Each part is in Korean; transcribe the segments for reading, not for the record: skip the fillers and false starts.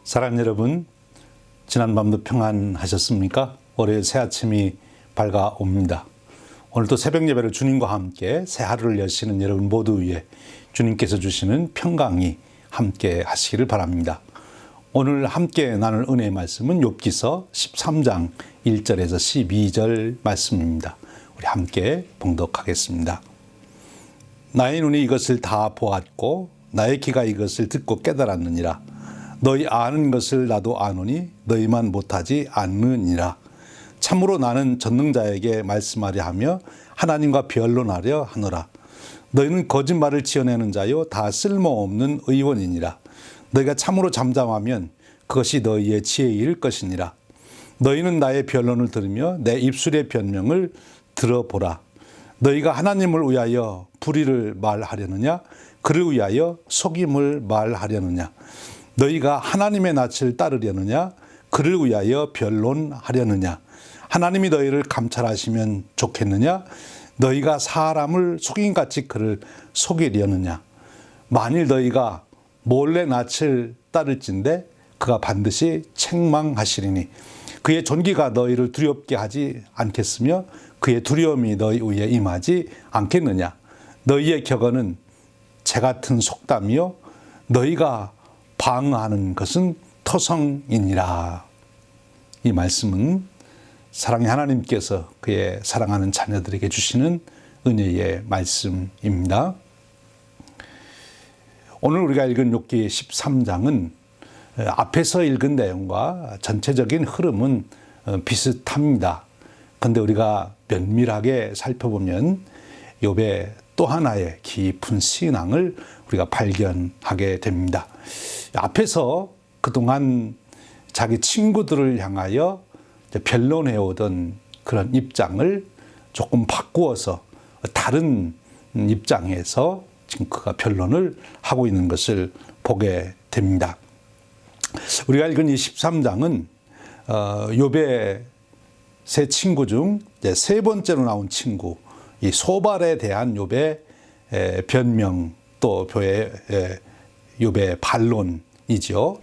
사랑하는 여러분, 지난밤도 평안하셨습니까? 월요일 새 아침이 밝아옵니다. 오늘도 새벽 예배를 주님과 함께 새 하루를 여시는 여러분 모두 위해 주님께서 주시는 평강이 함께 하시기를 바랍니다. 오늘 함께 나눌 은혜의 말씀은 욥기서 13장 1절에서 12절 말씀입니다. 우리 함께 봉독하겠습니다. 나의 눈이 이것을 다 보았고 나의 귀가 이것을 듣고 깨달았느니라. 너희 아는 것을 나도 아노니 너희만 못하지 않느니라. 참으로 나는 전능자에게 말씀하려 하며 하나님과 변론하려 하노라. 너희는 거짓말을 지어내는 자요 다 쓸모없는 의원이니라. 너희가 참으로 잠잠하면 그것이 너희의 지혜일 것이니라. 너희는 나의 변론을 들으며 내 입술의 변명을 들어보라. 너희가 하나님을 위하여 불의를 말하려느냐 그를 위하여 속임을 말하려느냐. 너희가 하나님의 낯을 따르려느냐 그를 위하여 변론하려느냐. 하나님이 너희를 감찰하시면 좋겠느냐 너희가 사람을 속임같이 그를 속이려느냐. 만일 너희가 몰래 낯을 따를진대 그가 반드시 책망하시리니 그의 존귀가 너희를 두렵게 하지 않겠으며 그의 두려움이 너희 위에 임하지 않겠느냐. 너희의 격언은 재 같은 속담이요 너희가 방어하는 것은 토성이니라. 이 말씀은 사랑의 하나님께서 그의 사랑하는 자녀들에게 주시는 은혜의 말씀입니다. 오늘 우리가 읽은 욥기 13장은 앞에서 읽은 내용과 전체적인 흐름은 비슷합니다. 그런데 우리가 면밀하게 살펴보면 욥의 또 하나의 깊은 신앙을 우리가 발견하게 됩니다. 앞에서 그동안 자기 친구들을 향하여 변론해오던 그런 입장을 조금 바꾸어서 다른 입장에서 지금 그가 변론을 하고 있는 것을 보게 됩니다. 우리가 읽은 이 13장은 욥의 세 친구 중 세 번째로 나온 친구 이 소발에 대한 욥의 변명 또 욥의 반론이죠.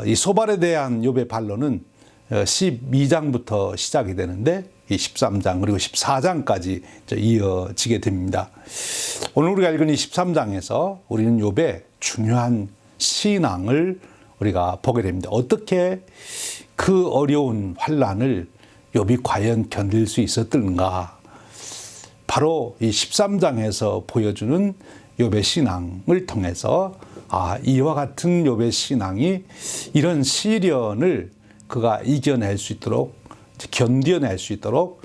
이 소발에 대한 욥의 반론은 12장부터 시작이 되는데 이 13장 그리고 14장까지 이어지게 됩니다. 오늘 우리가 읽은 이 13장에서 우리는 욥의 중요한 신앙을 우리가 보게 됩니다. 어떻게 그 어려운 환난을 욥이 과연 견딜 수 있었던가. 바로 이 13장에서 보여주는 욥의 신앙을 통해서 이와 같은 욥의 신앙이 이런 시련을 그가 이겨낼 수 있도록 견뎌낼 수 있도록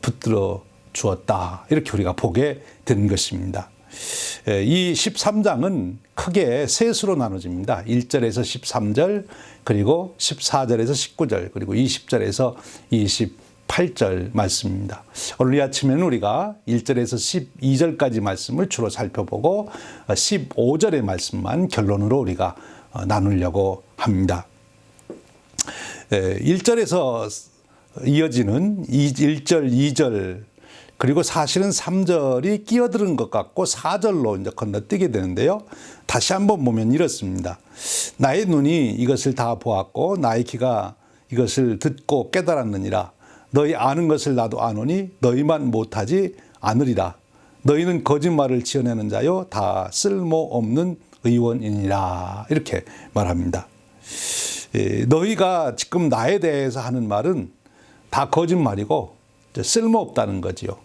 붙들어 주었다. 이렇게 우리가 보게 된 것입니다. 이 13장은 크게 셋으로 나눠집니다. 1절에서 13절 그리고 14절에서 19절 그리고 20절에서 28절 말씀입니다. 오늘 이 아침에는 우리가 1절에서 12절까지 말씀을 주로 살펴보고 15절의 말씀만 결론으로 우리가 나누려고 합니다. 1절에서 이어지는 1절, 2절 그리고 사실은 3절이 끼어드는 것 같고 4절로 이제 건너뛰게 되는데요. 다시 한번 보면 이렇습니다. 나의 눈이 이것을 다 보았고 나의 귀가 이것을 듣고 깨달았느니라. 너희 아는 것을 나도 아노니 너희만 못하지 않으리라. 너희는 거짓말을 지어내는 자요 다 쓸모없는 의원이니라. 이렇게 말합니다. 너희가 지금 나에 대해서 하는 말은 다 거짓말이고 쓸모없다는 거지요.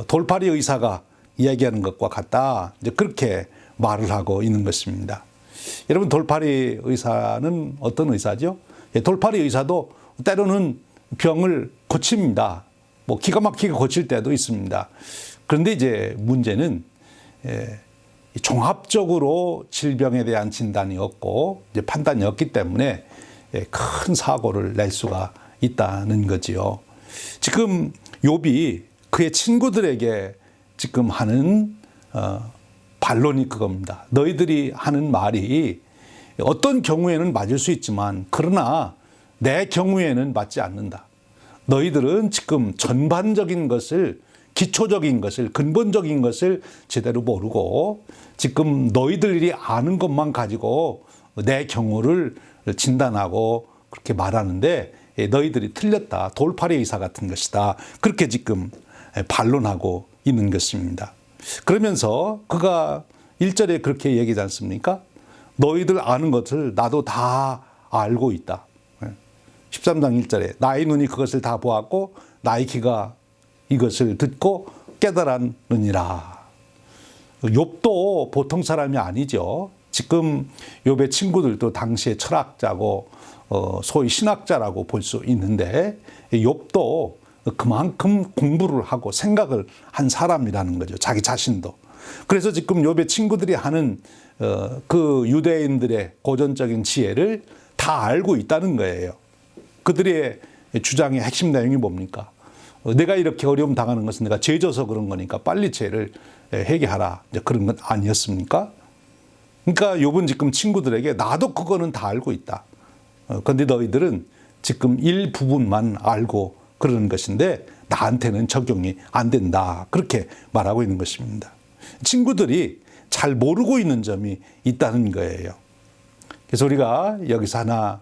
돌팔이 의사가 이야기하는 것과 같다. 이제 그렇게 말을 하고 있는 것입니다. 여러분 돌팔이 의사는 어떤 의사죠? 돌팔이 의사도 때로는 병을 고칩니다. 뭐 기가 막히게 고칠 때도 있습니다. 그런데 이제 문제는 종합적으로 질병에 대한 진단이 없고 이제 판단이 없기 때문에 큰 사고를 낼 수가 있다는 거지요. 지금 욥이 그의 친구들에게 지금 하는 반론이 그겁니다. 너희들이 하는 말이 어떤 경우에는 맞을 수 있지만 그러나 내 경우에는 맞지 않는다. 너희들은 지금 전반적인 것을 기초적인 것을 근본적인 것을 제대로 모르고 지금 너희들이 아는 것만 가지고 내 경우를 진단하고 그렇게 말하는데 너희들이 틀렸다. 돌팔이 의사 같은 것이다. 그렇게 지금 반론하고 있는 것입니다. 그러면서 그가 1절에 그렇게 얘기하지 않습니까? 너희들 아는 것을 나도 다 알고 있다. 13장 1절에 나의 눈이 그것을 다 보았고 나의 귀가 이것을 듣고 깨달았느니라. 욥도 보통 사람이 아니죠. 지금 욥의 친구들도 당시에 철학자고 소위 신학자라고 볼 수 있는데 욥도 그만큼 공부를 하고 생각을 한 사람이라는 거죠. 자기 자신도. 그래서 지금 욥의 친구들이 하는 그 유대인들의 고전적인 지혜를 다 알고 있다는 거예요. 그들의 주장의 핵심 내용이 뭡니까? 내가 이렇게 어려움 당하는 것은 내가 죄져서 그런 거니까 빨리 죄를 회개하라. 이제 그런 건 아니었습니까? 그러니까 욥은 지금 친구들에게 나도 그거는 다 알고 있다. 그런데 너희들은 지금 일부분만 알고 그러는 것인데 나한테는 적용이 안 된다. 그렇게 말하고 있는 것입니다. 친구들이 잘 모르고 있는 점이 있다는 거예요. 그래서 우리가 여기서 하나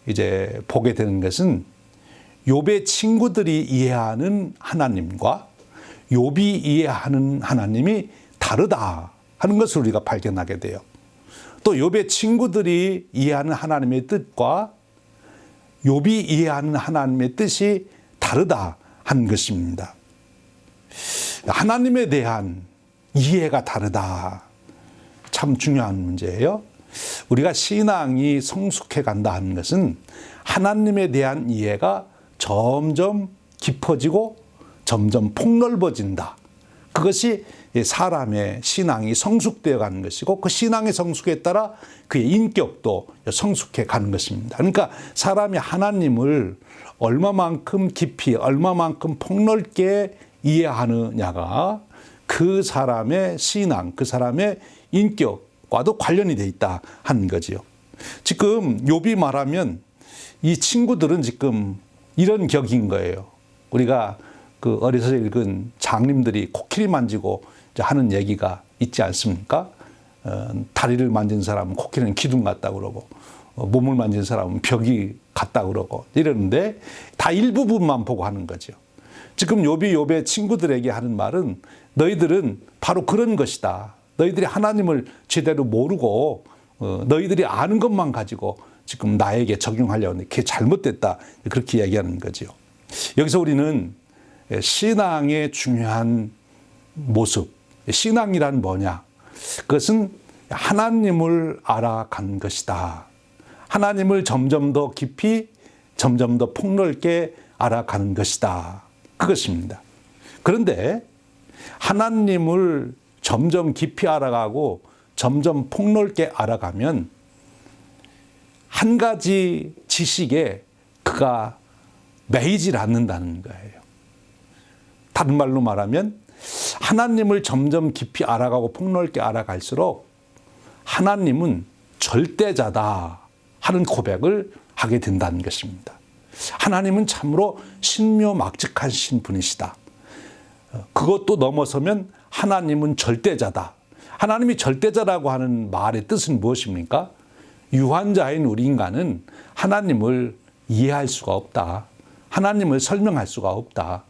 이제 보게 되는 것은 욥의 친구들이 이해하는 하나님과 욥이 이해하는 하나님이 다르다 하는 것을 우리가 발견하게 돼요. 또 욥의 친구들이 이해하는 하나님의 뜻과 욥이 이해하는 하나님의 뜻이 다르다 하는 것입니다. 하나님에 대한 이해가 다르다. 참 중요한 문제예요. 우리가 신앙이 성숙해 간다 하는 것은 하나님에 대한 이해가 점점 깊어지고 점점 폭넓어진다. 그것이 사람의 신앙이 성숙되어 가는 것이고 그 신앙의 성숙에 따라 그의 인격도 성숙해 가는 것입니다. 그러니까 사람이 하나님을 얼마만큼 깊이 얼마만큼 폭넓게 이해하느냐가 그 사람의 신앙, 그 사람의 인격과도 관련이 돼 있다 하는 거지요. 지금 욥이 말하면 이 친구들은 지금 이런 격인 거예요. 우리가 그 어려서 읽은 장님들이 코끼리 만지고 하는 얘기가 있지 않습니까? 다리를 만진 사람은 코끼리는 기둥 같다 그러고 몸을 만진 사람은 벽이 같다 그러고 이러는데 다 일부분만 보고 하는 거죠. 지금 욥의 친구들에게 하는 말은 너희들은 바로 그런 것이다. 너희들이 하나님을 제대로 모르고 너희들이 아는 것만 가지고 지금 나에게 적용하려고 하는데 그게 잘못됐다. 그렇게 얘기하는 거죠. 여기서 우리는 신앙의 중요한 모습, 신앙이란 뭐냐? 그것은 하나님을 알아간 것이다. 하나님을 점점 더 깊이, 점점 더 폭넓게 알아가는 것이다. 그것입니다. 그런데 하나님을 점점 깊이 알아가고 점점 폭넓게 알아가면 한 가지 지식에 그가 매이질 않는다는 거예요. 다른 말로 말하면 하나님을 점점 깊이 알아가고 폭넓게 알아갈수록 하나님은 절대자다 하는 고백을 하게 된다는 것입니다. 하나님은 참으로 신묘막측하신 분이시다. 그것도 넘어서면 하나님은 절대자다. 하나님이 절대자라고 하는 말의 뜻은 무엇입니까? 유한자인 우리 인간은 하나님을 이해할 수가 없다. 하나님을 설명할 수가 없다.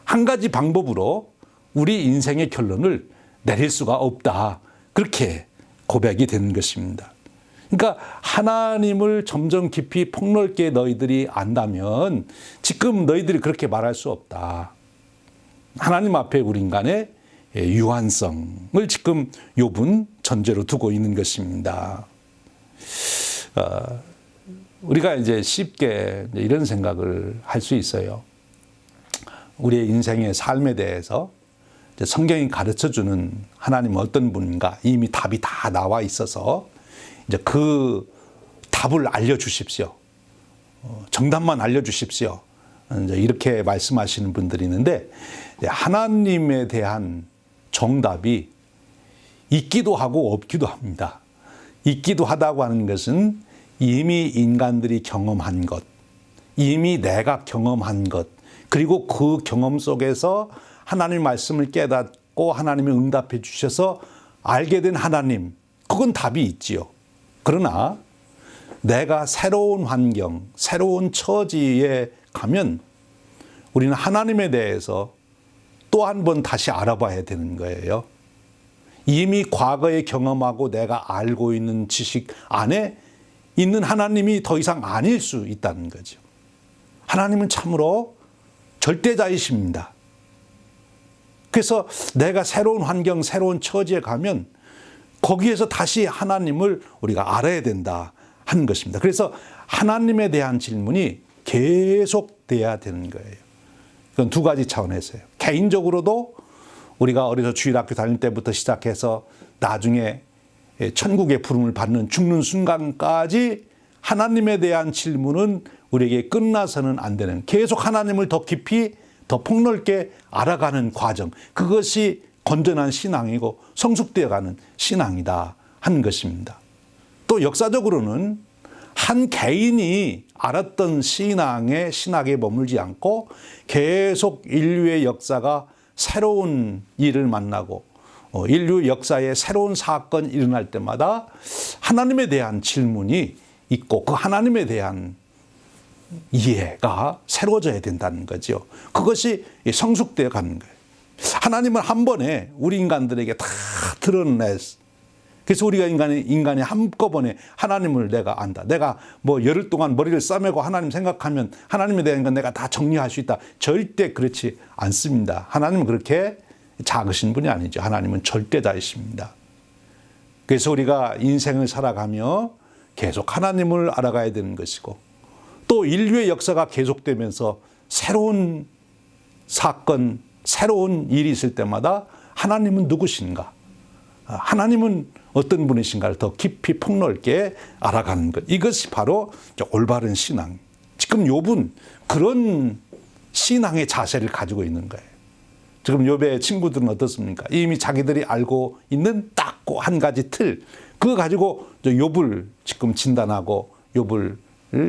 한 가지 방법으로 우리 인생의 결론을 내릴 수가 없다. 그렇게 고백이 되는 것입니다. 그러니까 하나님을 점점 깊이 폭넓게 너희들이 안다면 지금 너희들이 그렇게 말할 수 없다. 하나님 앞에 우리 인간의 유한성을 지금 욥은 전제로 두고 있는 것입니다. 우리가 이제 쉽게 이런 생각을 할 수 있어요. 우리의 인생의 삶에 대해서 성경이 가르쳐주는 하나님은 어떤 분인가 이미 답이 다 나와 있어서 이제 그 답을 알려주십시오. 정답만 알려주십시오. 이제 이렇게 말씀하시는 분들이 있는데 하나님에 대한 정답이 있기도 하고 없기도 합니다. 있기도 하다고 하는 것은 이미 인간들이 경험한 것, 이미 내가 경험한 것, 그리고 그 경험 속에서 하나님의 말씀을 깨닫고 하나님이 응답해 주셔서 알게 된 하나님, 그건 답이 있지요. 그러나 내가 새로운 환경, 새로운 처지에 가면 우리는 하나님에 대해서 또 한 번 다시 알아봐야 되는 거예요. 이미 과거에 경험하고 내가 알고 있는 지식 안에 있는 하나님이 더 이상 아닐 수 있다는 거죠. 하나님은 참으로 절대자이십니다. 그래서 내가 새로운 환경, 새로운 처지에 가면 거기에서 다시 하나님을 우리가 알아야 된다 하는 것입니다. 그래서 하나님에 대한 질문이 계속돼야 되는 거예요. 그건 두 가지 차원에서요. 개인적으로도 우리가 어려서 주일학교 다닐 때부터 시작해서 나중에 천국의 부름을 받는 죽는 순간까지 하나님에 대한 질문은 우리에게 끝나서는 안 되는, 계속 하나님을 더 깊이 더 폭넓게 알아가는 과정, 그것이 건전한 신앙이고 성숙되어가는 신앙이다 하는 것입니다. 또 역사적으로는 한 개인이 알았던 신학에 머물지 않고 계속 인류의 역사가 새로운 일을 만나고 인류 역사에 새로운 사건이 일어날 때마다 하나님에 대한 질문이 있고 그 하나님에 대한 이해가 새로워져야 된다는 거죠. 그것이 성숙되어 가는 거예요. 하나님은 한 번에 우리 인간들에게 다 드러냈어. 그래서 우리가 인간이 한꺼번에 하나님을 내가 안다. 내가 뭐 열흘 동안 머리를 싸매고 하나님 생각하면 하나님에 대한 건 내가 다 정리할 수 있다. 절대 그렇지 않습니다. 하나님은 그렇게 작으신 분이 아니죠. 하나님은 절대자이십니다. 그래서 우리가 인생을 살아가며 계속 하나님을 알아가야 되는 것이고 또 인류의 역사가 계속되면서 새로운 사건, 새로운 일이 있을 때마다 하나님은 누구신가? 하나님은 어떤 분이신가를 더 깊이 폭넓게 알아가는 것. 이것이 바로 올바른 신앙. 지금 욥은 그런 신앙의 자세를 가지고 있는 거예요. 지금 욥의 친구들은 어떻습니까? 이미 자기들이 알고 있는 딱 한 가지 틀. 그거 가지고 욥을 지금 진단하고 욥을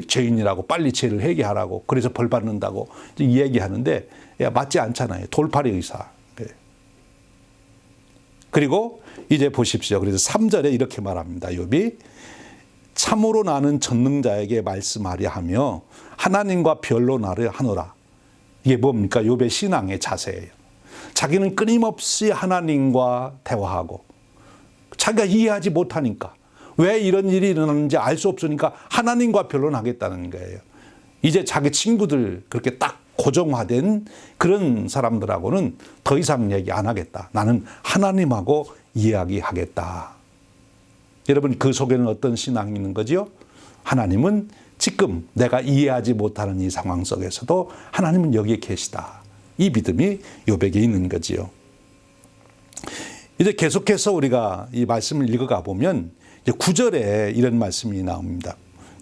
죄인이라고 빨리 죄를 회개하라고 그래서 벌 받는다고 이야기하는데 맞지 않잖아요. 돌팔이 의사. 그리고 이제 보십시오. 그래서 3절에 이렇게 말합니다. 욥이 참으로 나는 전능자에게 말씀하려 하며 하나님과 변론하려 하노라. 이게 뭡니까? 욥의 신앙의 자세예요. 자기는 끊임없이 하나님과 대화하고 자기가 이해하지 못하니까 왜 이런 일이 일어나는지 알 수 없으니까 하나님과 변론하겠다는 거예요. 이제 자기 친구들 그렇게 딱 고정화된 그런 사람들하고는 더 이상 얘기 안 하겠다. 나는 하나님하고 이야기하겠다. 여러분 그 속에는 어떤 신앙이 있는 거지요? 하나님은 지금 내가 이해하지 못하는 이 상황 속에서도 하나님은 여기에 계시다. 이 믿음이 욥에게 있는 거지요. 이제 계속해서 우리가 이 말씀을 읽어가 보면 이제 9절에 이런 말씀이 나옵니다.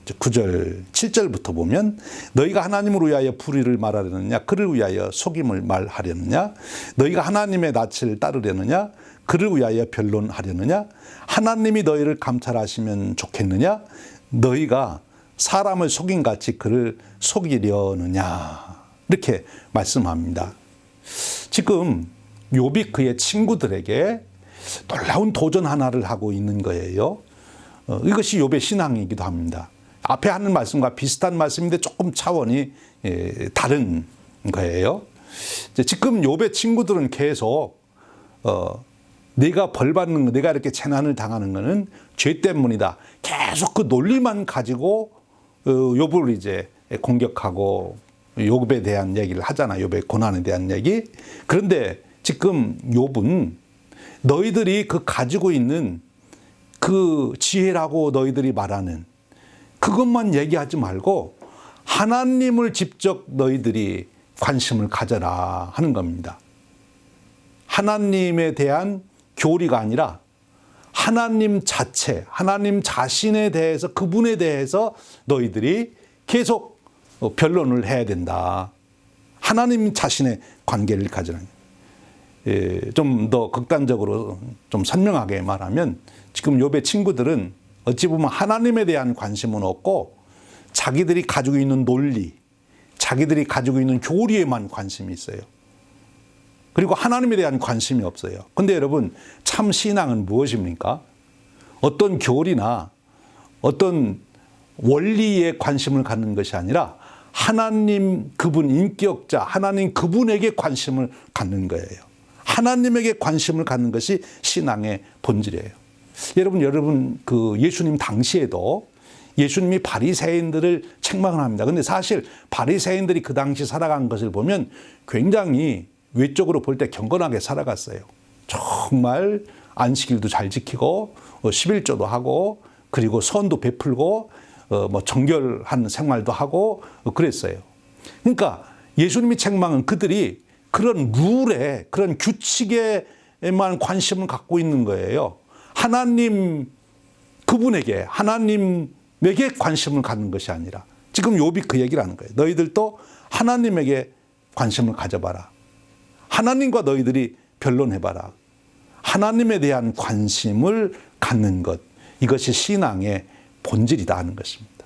9절, 7절부터 보면 너희가 하나님을 위하여 불의를 말하려느냐 그를 위하여 속임을 말하려느냐 너희가 하나님의 낯을 따르려느냐 그를 위하여 변론하려느냐 하나님이 너희를 감찰하시면 좋겠느냐 너희가 사람을 속임같이 그를 속이려느냐 이렇게 말씀합니다. 지금 욥이 그의 친구들에게 놀라운 도전 하나를 하고 있는 거예요. 이것이 욥의 신앙이기도 합니다. 앞에 하는 말씀과 비슷한 말씀인데 조금 차원이 다른 거예요. 지금 욥의 친구들은 계속 네가 벌 받는 거, 네가 이렇게 재난을 당하는 것은 죄 때문이다. 계속 그 논리만 가지고 욥을 이제 공격하고 욥에 대한 얘기를 하잖아요. 욥의 고난에 대한 얘기. 그런데 지금 욥은 너희들이 그 가지고 있는 그 지혜라고 너희들이 말하는 그것만 얘기하지 말고 하나님을 직접 너희들이 관심을 가져라 하는 겁니다. 하나님에 대한 교리가 아니라 하나님 자체, 하나님 자신에 대해서 그분에 대해서 너희들이 계속 변론을 해야 된다. 하나님 자신의 관계를 가지는. 좀 더 극단적으로 좀 선명하게 말하면 지금 욥의 친구들은 어찌 보면 하나님에 대한 관심은 없고 자기들이 가지고 있는 논리, 자기들이 가지고 있는 교리에만 관심이 있어요. 그리고 하나님에 대한 관심이 없어요. 근데 여러분 참 신앙은 무엇입니까? 어떤 교리나 어떤 원리에 관심을 갖는 것이 아니라 하나님 그분 인격자 하나님 그분에게 관심을 갖는 거예요. 하나님에게 관심을 갖는 것이 신앙의 본질이에요. 여러분 그 예수님 당시에도 예수님이 바리새인들을 책망을 합니다. 근데 사실 바리새인들이 그 당시 살아간 것을 보면 굉장히 외적으로 볼 때 경건하게 살아갔어요. 정말 안식일도 잘 지키고 11조도 하고 그리고 선도 베풀고 뭐 정결한 생활도 하고 그랬어요. 그러니까 예수님이 책망은 그들이 그런 룰에 그런 규칙에만 관심을 갖고 있는 거예요. 하나님 그분에게 하나님에게 관심을 갖는 것이 아니라 지금 욥이 그 얘기를 하는 거예요. 너희들도 하나님에게 관심을 가져봐라. 하나님과 너희들이 변론해봐라. 하나님에 대한 관심을 갖는 것, 이것이 신앙의 본질이다 하는 것입니다.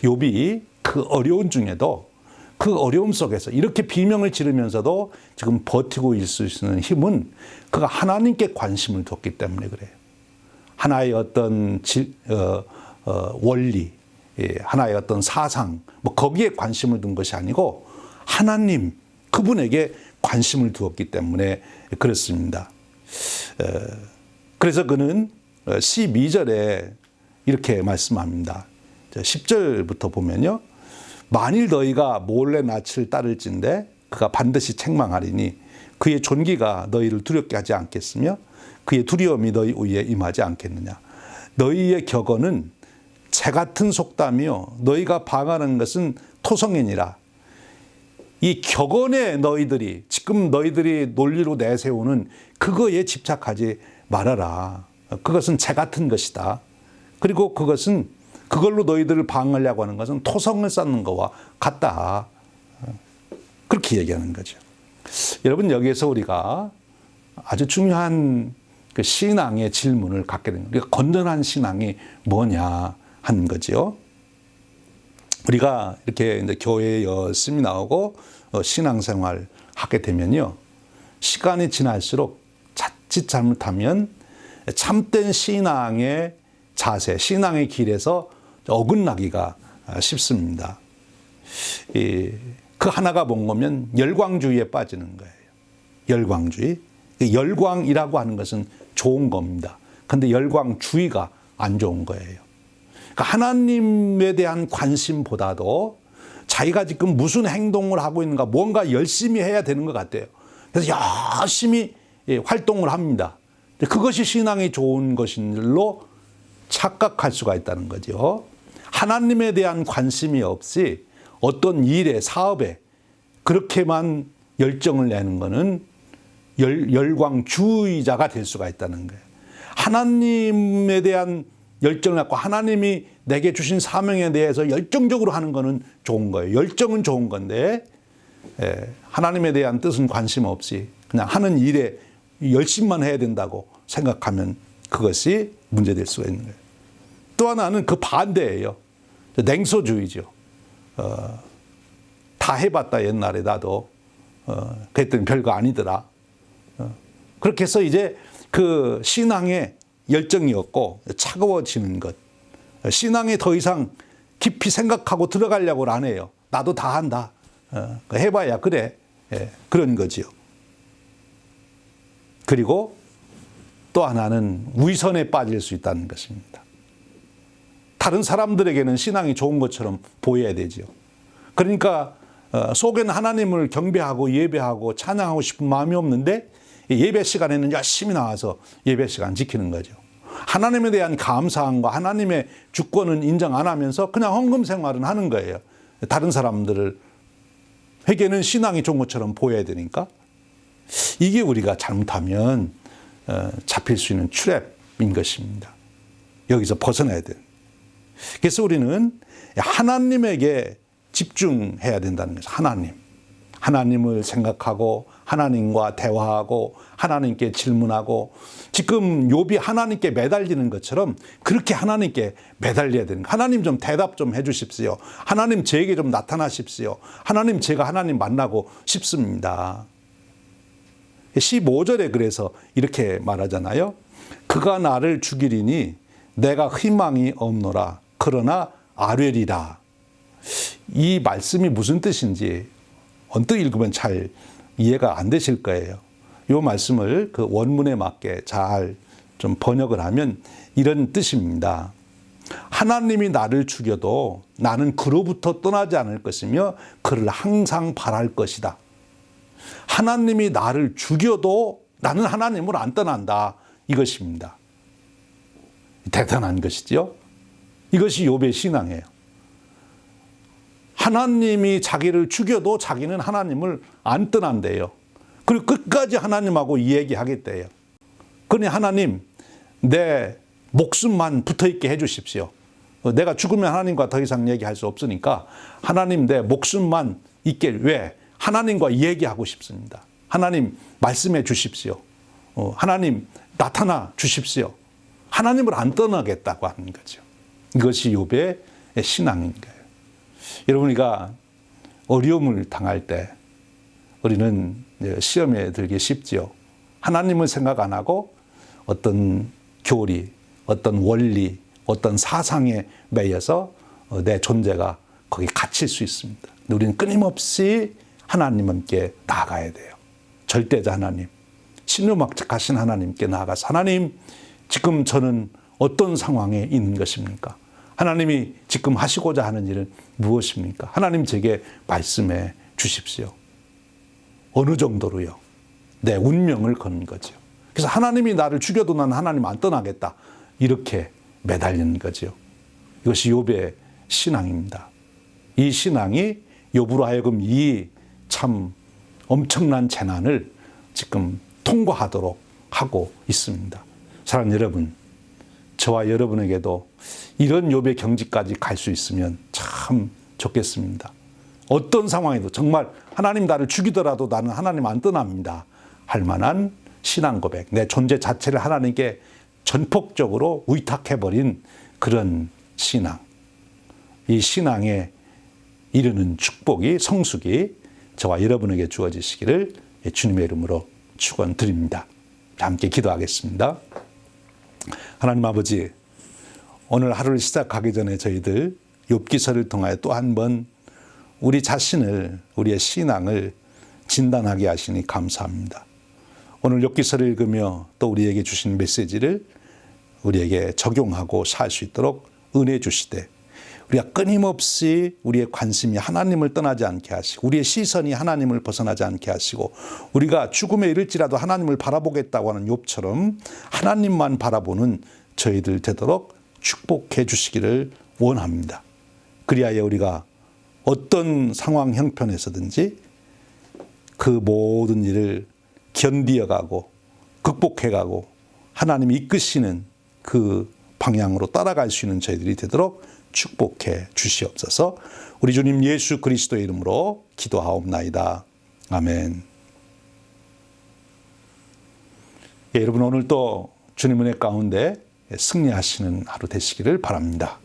욥이 그 어려운 중에도 그 어려움 속에서 이렇게 비명을 지르면서도 지금 버티고 있을 수 있는 힘은 그가 하나님께 관심을 뒀기 때문에 그래요. 하나의 어떤 원리, 하나의 어떤 사상, 뭐 거기에 관심을 둔 것이 아니고 하나님 그분에게 관심을 두었기 때문에 그렇습니다. 그래서 그는 12절에 이렇게 말씀합니다. 10절부터 보면요. 만일 너희가 몰래 낯을 따를진대 그가 반드시 책망하리니 그의 존귀가 너희를 두렵게 하지 않겠으며 그의 두려움이 너희 위에 임하지 않겠느냐. 너희의 격언은 재 같은 속담이요 너희가 방하는 것은 토성이니라. 이 격언에 너희들이 지금 너희들이 논리로 내세우는 그거에 집착하지 말아라. 그것은 재 같은 것이다. 그리고 그걸로 너희들을 방하려고 하는 것은 토성을 쌓는 것과 같다. 그렇게 얘기하는 거죠. 여러분 여기에서 우리가 아주 중요한 그 신앙의 질문을 갖게 되는 거예요. 건전한 신앙이 뭐냐 하는 거죠. 우리가 이렇게 이제 교회에 열심히 나오고 신앙생활 하게 되면요. 시간이 지날수록 자칫 잘못하면 참된 신앙의 자세, 신앙의 길에서 어긋나기가 쉽습니다. 그 하나가 뭔가면 열광주의에 빠지는 거예요. 열광주의. 열광이라고 하는 것은 좋은 겁니다. 그런데 열광주의가 안 좋은 거예요. 그러니까 하나님에 대한 관심보다도 자기가 지금 무슨 행동을 하고 있는가 뭔가 열심히 해야 되는 것 같아요. 그래서 열심히 활동을 합니다. 그것이 신앙이 좋은 것인 줄로 착각할 수가 있다는 거죠. 하나님에 대한 관심이 없이 어떤 일에 사업에 그렇게만 열정을 내는 것은 열광주의자가 될 수가 있다는 거예요. 하나님에 대한 열정을 갖고 하나님이 내게 주신 사명에 대해서 열정적으로 하는 것은 좋은 거예요. 열정은 좋은 건데 하나님에 대한 뜻은 관심 없이 그냥 하는 일에 열심만 해야 된다고 생각하면 그것이 문제될 수가 있는 거예요. 또 하나는 그 반대예요. 냉소주의죠. 다 해봤다 옛날에 나도 그랬더니 별거 아니더라. 그렇게 해서 이제 그 신앙의 열정이 없고 차가워지는 것. 신앙에 더 이상 깊이 생각하고 들어가려고 안 해요. 나도 다 한다. 해봐야 그래. 그런 거지요. 그리고 또 하나는 위선에 빠질 수 있다는 것입니다. 다른 사람들에게는 신앙이 좋은 것처럼 보여야 되죠. 그러니까 속에는 하나님을 경배하고 예배하고 찬양하고 싶은 마음이 없는데 예배 시간에는 열심히 나와서 예배 시간 지키는 거죠. 하나님에 대한 감사함과 하나님의 주권은 인정 안 하면서 그냥 헌금 생활은 하는 거예요. 다른 사람들을 회개는 신앙이 좋은 것처럼 보여야 되니까. 이게 우리가 잘못하면 잡힐 수 있는 트랩인 것입니다. 여기서 벗어나야 돼요. 그래서 우리는 하나님에게 집중해야 된다는 거죠. 하나님을 생각하고 하나님과 대화하고 하나님께 질문하고 지금 욥이 하나님께 매달리는 것처럼 그렇게 하나님께 매달려야 되는 거예요. 하나님 좀 대답 좀 해 주십시오. 하나님 저에게 좀 나타나십시오. 하나님 제가 하나님 만나고 싶습니다. 15절에 그래서 이렇게 말하잖아요. 그가 나를 죽이리니 내가 희망이 없노라. 그러나 아뢰리라. 이 말씀이 무슨 뜻인지 언뜻 읽으면 잘 이해가 안 되실 거예요. 이 말씀을 그 원문에 맞게 잘 좀 번역을 하면 이런 뜻입니다. 하나님이 나를 죽여도 나는 그로부터 떠나지 않을 것이며 그를 항상 바랄 것이다. 하나님이 나를 죽여도 나는 하나님을 안 떠난다. 이것입니다. 대단한 것이죠. 이것이 욥의 신앙이에요. 하나님이 자기를 죽여도 자기는 하나님을 안 떠난대요. 그리고 끝까지 하나님하고 이야기하겠대요. 그러니 하나님, 내 목숨만 붙어있게 해주십시오. 내가 죽으면 하나님과 더 이상 얘기할 수 없으니까 하나님 내 목숨만 있게. 왜? 하나님과 얘기하고 싶습니다. 하나님 말씀해 주십시오. 하나님 나타나 주십시오. 하나님을 안 떠나겠다고 하는 거죠. 이것이 욥의 신앙인 거예요. 여러분, 우리가 어려움을 당할 때 우리는 시험에 들기 쉽지요. 하나님을 생각 안 하고 어떤 교리, 어떤 원리, 어떤 사상에 매여서 내 존재가 거기 갇힐 수 있습니다. 우리는 끊임없이 하나님 함께 나아가야 돼요. 절대자 하나님, 신유막측하신 하나님께 나아가서 하나님, 지금 저는 어떤 상황에 있는 것입니까? 하나님이 지금 하시고자 하는 일은 무엇입니까? 하나님 제게 말씀해 주십시오. 어느 정도로요? 내 운명을 거는 거죠. 그래서 하나님이 나를 죽여도 나는 하나님 안 떠나겠다. 이렇게 매달리는 거죠. 이것이 욥의 신앙입니다. 이 신앙이 욥으로 하여금 이 참 엄청난 재난을 지금 통과하도록 하고 있습니다. 사랑하는 여러분, 저와 여러분에게도 이런 욥의 경지까지 갈 수 있으면 참 좋겠습니다. 어떤 상황에도 정말 하나님 나를 죽이더라도 나는 하나님 안 떠납니다 할 만한 신앙 고백, 내 존재 자체를 하나님께 전폭적으로 위탁해버린 그런 신앙, 이 신앙에 이르는 축복이, 성숙이 저와 여러분에게 주어지시기를 주님의 이름으로 축원드립니다. 함께 기도하겠습니다. 하나님 아버지, 오늘 하루를 시작하기 전에 저희들 욥기서를 통하여 또 한 번 우리 자신을, 우리의 신앙을 진단하게 하시니 감사합니다. 오늘 욥기서를 읽으며 또 우리에게 주신 메시지를 우리에게 적용하고 살 수 있도록 은혜 주시되, 우리가 끊임없이 우리의 관심이 하나님을 떠나지 않게 하시고 우리의 시선이 하나님을 벗어나지 않게 하시고 우리가 죽음에 이를지라도 하나님을 바라보겠다고 하는 욥처럼 하나님만 바라보는 저희들 되도록 축복해 주시기를 원합니다. 그리하여 우리가 어떤 상황 형편에서든지 그 모든 일을 견디어가고 극복해가고 하나님이 이끄시는 그 방향으로 따라갈 수 있는 저희들이 되도록 축복해 주시옵소서. 우리 주님 예수 그리스도의 이름으로 기도하옵나이다. 아멘. 예, 여러분, 오늘 또 주님 은혜 가운데 승리하시는 하루 되시기를 바랍니다.